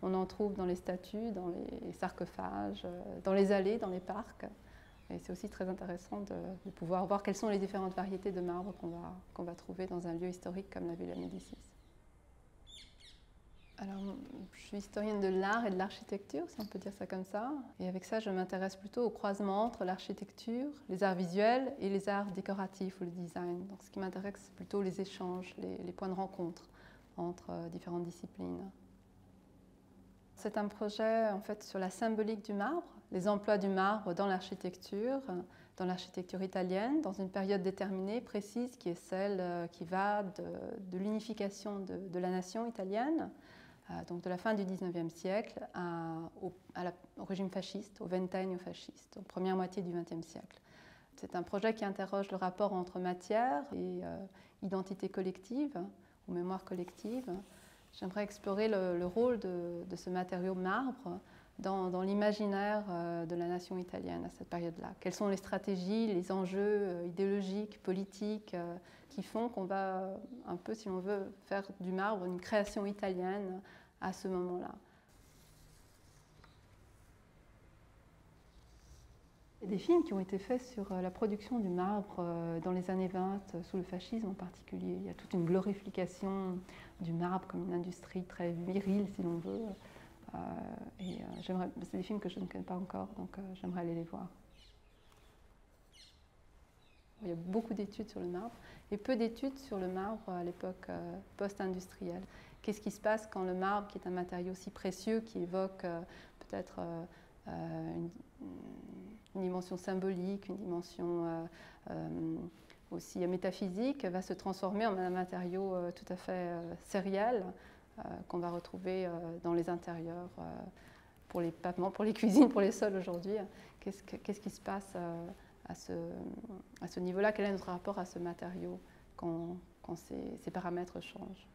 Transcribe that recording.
On en trouve dans les statues, dans les sarcophages, dans les allées, dans les parcs. Et c'est aussi très intéressant de pouvoir voir quelles sont les différentes variétés de marbre qu'on va trouver dans un lieu historique comme la Villa Médicis. Alors, je suis historienne de l'art et de l'architecture, si on peut dire ça comme ça. Et avec ça, je m'intéresse plutôt au croisement entre l'architecture, les arts visuels et les arts décoratifs ou le design. Donc, ce qui m'intéresse, c'est plutôt les échanges, les points de rencontre entre différentes disciplines. C'est un projet en fait sur la symbolique du marbre, les emplois du marbre dans l'architecture italienne, dans une période déterminée, précise, qui est celle qui va de l'unification de la nation italienne, donc de la fin du XIXe siècle au régime fasciste, au ventennio fasciste, aux premières moitiés du XXe siècle. C'est un projet qui interroge le rapport entre matière et identité collective ou mémoire collective. J'aimerais explorer le rôle de ce matériau marbre dans l'imaginaire de la nation italienne à cette période-là. Quelles sont les stratégies, les enjeux idéologiques, politiques qui font qu'on va un peu, si l'on veut, faire du marbre une création italienne à ce moment-là. Il y a des films qui ont été faits sur la production du marbre dans les années 20, sous le fascisme en particulier. Il y a toute une glorification du marbre comme une industrie très virile, si l'on veut. C'est des films que je ne connais pas encore, donc j'aimerais aller les voir. Il y a beaucoup d'études sur le marbre et peu d'études sur le marbre à l'époque post-industrielle. Qu'est-ce qui se passe quand le marbre, qui est un matériau si précieux, qui évoque peut-être une dimension symbolique, une dimension aussi métaphysique, va se transformer en un matériau tout à fait sériel qu'on va retrouver dans les intérieurs, pour les pavements, pour les cuisines, pour les sols aujourd'hui. Qu'est-ce qui se passe à ce niveau-là? Quel est notre rapport à ce matériau quand ces paramètres changent?